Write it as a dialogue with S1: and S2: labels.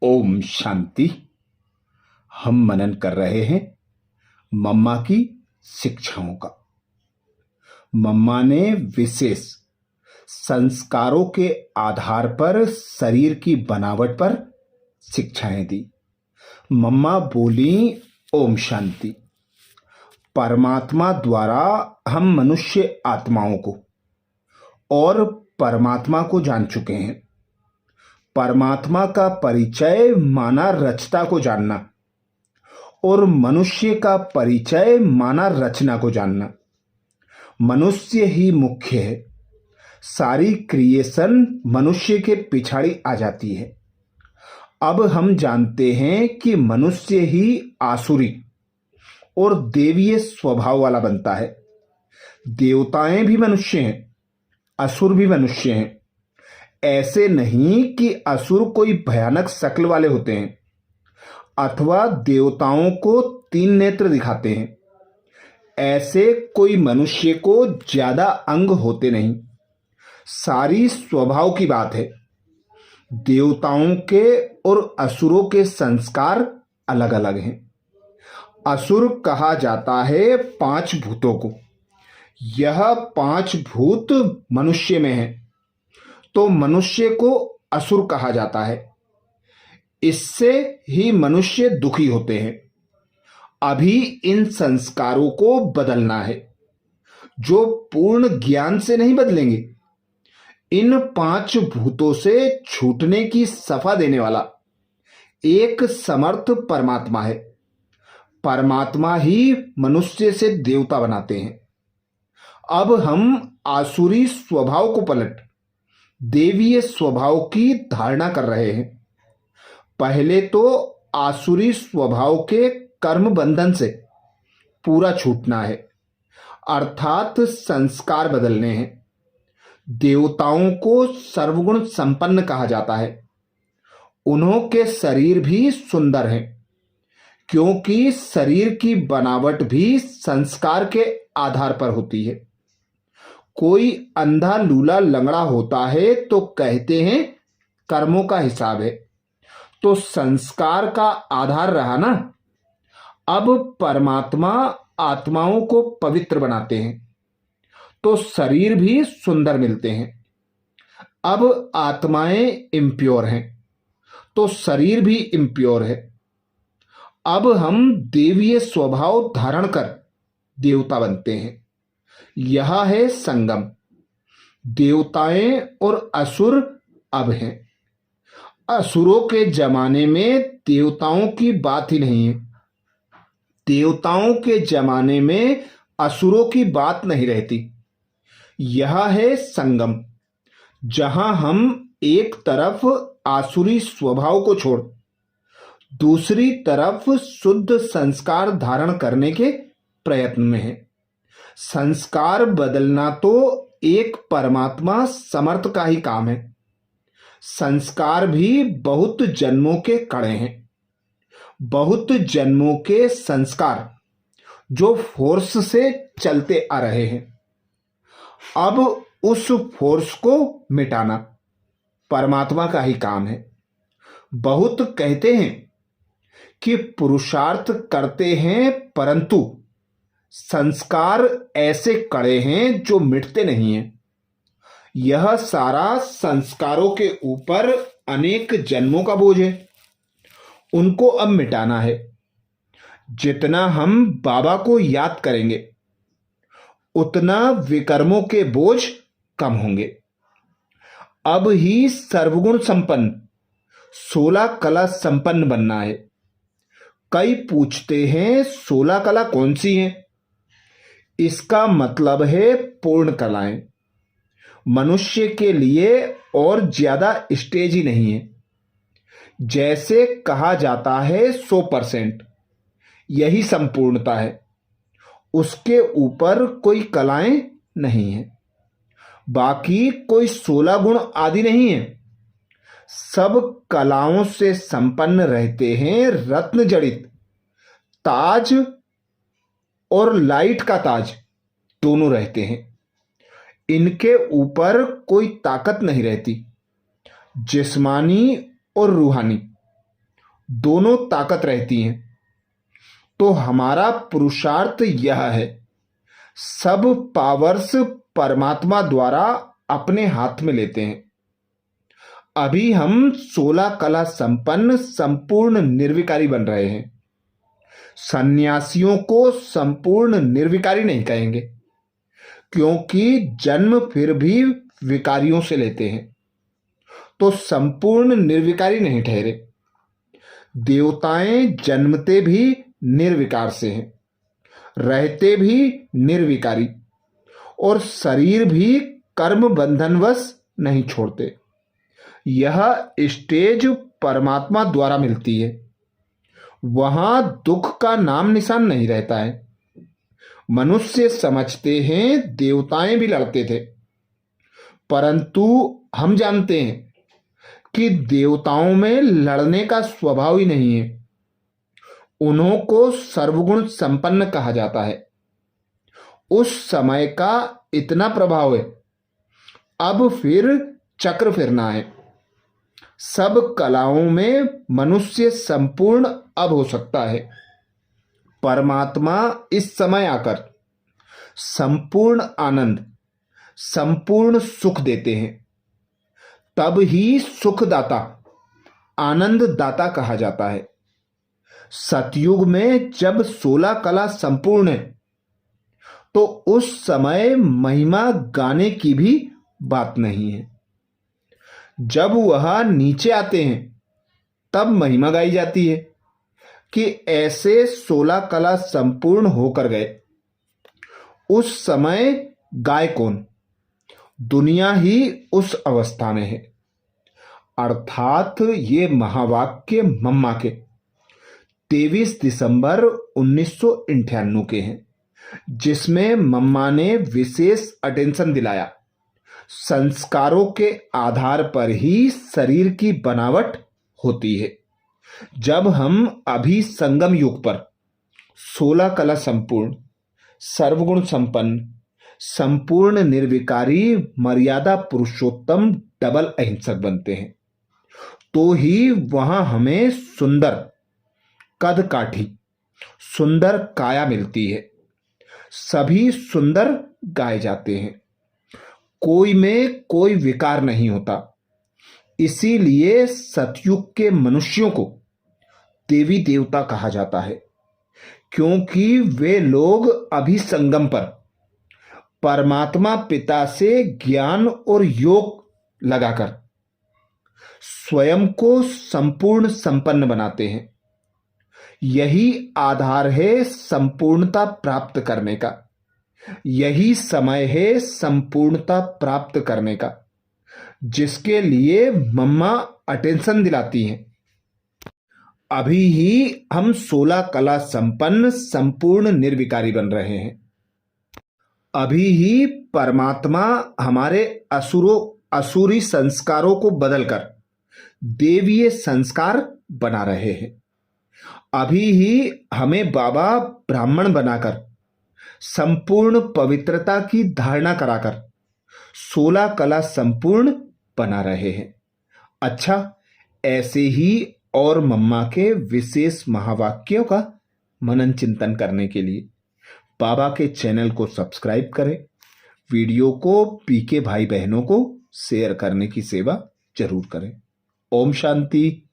S1: ओम शांति। हम मनन कर रहे हैं मम्मा की शिक्षाओं का। मम्मा ने विशेष संस्कारों के आधार पर शरीर की बनावट पर शिक्षाएं दी। मम्मा बोली, ओम शांति। परमात्मा द्वारा हम मनुष्य आत्माओं को और परमात्मा को जान चुके हैं। परमात्मा का परिचय माना रचता को जानना और मनुष्य का परिचय माना रचना को जानना। मनुष्य ही मुख्य है, सारी क्रिएशन मनुष्य के पिछाड़ी आ जाती है। अब हम जानते हैं कि मनुष्य ही आसुरी और देवीय स्वभाव वाला बनता है। देवताएं भी मनुष्य हैं, असुर भी मनुष्य हैं। ऐसे नहीं कि असुर कोई भयानक शक्ल वाले होते हैं अथवा देवताओं को 3 नेत्र दिखाते हैं। ऐसे कोई मनुष्य को ज्यादा अंग होते नहीं। सारी स्वभाव की बात है। देवताओं के और असुरों के संस्कार अलग अलग हैं। असुर कहा जाता है 5 भूतों को। यह 5 भूत मनुष्य में है तो मनुष्य को असुर कहा जाता है। इससे ही मनुष्य दुखी होते हैं। अभी इन संस्कारों को बदलना है, जो पूर्ण ज्ञान से नहीं बदलेंगे। इन 5 भूतों से छूटने की सफा देने वाला एक समर्थ परमात्मा है। परमात्मा ही मनुष्य से देवता बनाते हैं। अब हम आसुरी स्वभाव को पलट देवीय स्वभाव की धारणा कर रहे हैं। पहले तो आसुरी स्वभाव के कर्म बंधन से पूरा छूटना है, अर्थात संस्कार बदलने हैं। देवताओं को सर्वगुण संपन्न कहा जाता है। उन्हों के शरीर भी सुंदर हैं, क्योंकि शरीर की बनावट भी संस्कार के आधार पर होती है। कोई अंधा लूला लंगड़ा होता है तो कहते हैं कर्मों का हिसाब है, तो संस्कार का आधार रहा ना। अब परमात्मा आत्माओं को पवित्र बनाते हैं तो शरीर भी सुंदर मिलते हैं। अब आत्माएं इम्प्योर हैं तो शरीर भी इम्प्योर है। अब हम देवीय स्वभाव धारण कर देवता बनते हैं। यह है संगम। देवताएं और असुर अब हैं। असुरों के जमाने में देवताओं की बात ही नहीं है। देवताओं के जमाने में असुरों की बात नहीं रहती। यह है संगम, जहां हम एक तरफ आसुरी स्वभाव को छोड़ दूसरी तरफ शुद्ध संस्कार धारण करने के प्रयत्न में हैं। संस्कार बदलना तो एक परमात्मा समर्थ का ही काम है। संस्कार भी बहुत जन्मों के कड़े हैं। बहुत जन्मों के संस्कार जो फोर्स से चलते आ रहे हैं। अब उस फोर्स को मिटाना परमात्मा का ही काम है। बहुत कहते हैं कि पुरुषार्थ करते हैं, परंतु संस्कार ऐसे कड़े हैं जो मिटते नहीं हैं। यह सारा संस्कारों के ऊपर अनेक जन्मों का बोझ है। उनको अब मिटाना है। जितना हम बाबा को याद करेंगे उतना विकर्मों के बोझ कम होंगे। अब ही सर्वगुण संपन्न 16 कला संपन्न बनना है। कई पूछते हैं 16 कला कौन सी है? इसका मतलब है पूर्ण कलाएं। मनुष्य के लिए और ज्यादा स्टेज ही नहीं है। जैसे कहा जाता है 100%, यही संपूर्णता है। उसके ऊपर कोई कलाएं नहीं है। बाकी कोई 16 गुण आदि नहीं है। सब कलाओं से संपन्न रहते हैं। रत्न जड़ित ताज और लाइट का ताज दोनों रहते हैं। इनके ऊपर कोई ताकत नहीं रहती। जिस्मानी और रूहानी दोनों ताकत रहती हैं। तो हमारा पुरुषार्थ यह है, सब पावर्स परमात्मा द्वारा अपने हाथ में लेते हैं। अभी हम 16 कला संपन्न संपूर्ण निर्विकारी बन रहे हैं। सन्यासियों को संपूर्ण निर्विकारी नहीं कहेंगे, क्योंकि जन्म फिर भी विकारियों से लेते हैं, तो संपूर्ण निर्विकारी नहीं ठहरे। देवताएं जन्मते भी निर्विकार से हैं, रहते भी निर्विकारी, और शरीर भी कर्म बंधनवश नहीं छोड़ते। यह स्टेज परमात्मा द्वारा मिलती है, वहां दुख का नाम निशान नहीं रहता है। मनुष्य समझते हैं देवताएं भी लड़ते थे, परंतु हम जानते हैं कि देवताओं में लड़ने का स्वभाव ही नहीं है। उन्हों को सर्वगुण संपन्न कहा जाता है। उस समय का इतना प्रभाव है, अब फिर चक्र फिरना है। सब कलाओं में मनुष्य संपूर्ण अब हो सकता है। परमात्मा इस समय आकर संपूर्ण आनंद, संपूर्ण सुख देते हैं। तब ही सुखदाता, आनंददाता कहा जाता है। सतयुग में जब 16 कला संपूर्ण है, तो उस समय महिमा गाने की भी बात नहीं है। जब वह नीचे आते हैं, तब महिमा गाई जाती है कि ऐसे 16 कला संपूर्ण होकर गए। उस समय गाय कौन? दुनिया ही उस अवस्था में है। अर्थात ये महावाक्य मम्मा के 23 दिसंबर 1998 के हैं, जिसमें मम्मा ने विशेष अटेंशन दिलाया। संस्कारों के आधार पर ही शरीर की बनावट होती है। जब हम अभी संगम युग पर 16 कला संपूर्ण, सर्वगुण संपन्न, संपूर्ण निर्विकारी, मर्यादा पुरुषोत्तम, डबल अहिंसक बनते हैं, तो ही वहां हमें सुंदर कद काठी, सुंदर काया मिलती है। सभी सुंदर गाए जाते हैं, कोई में कोई विकार नहीं होता। इसीलिए सतयुग के मनुष्यों को देवी देवता कहा जाता है, क्योंकि वे लोग अभी संगम पर परमात्मा पिता से ज्ञान और योग लगाकर स्वयं को संपूर्ण संपन्न बनाते हैं। यही आधार है संपूर्णता प्राप्त करने का। यही समय है संपूर्णता प्राप्त करने का, जिसके लिए मम्मा अटेंशन दिलाती हैं। अभी ही हम 16 कला संपन्न संपूर्ण निर्विकारी बन रहे हैं। अभी ही परमात्मा हमारे असुरी संस्कारों को बदलकर देवीय संस्कार बना रहे हैं। अभी ही हमें बाबा ब्राह्मण बनाकर संपूर्ण पवित्रता की धारणा कराकर 16 कला संपूर्ण बना रहे हैं। अच्छा, ऐसे ही और मम्मा के विशेष महावाक्यों का मनन चिंतन करने के लिए बाबा के चैनल को सब्सक्राइब करें। वीडियो को पीके भाई बहनों को शेयर करने की सेवा जरूर करें। ओम शांति।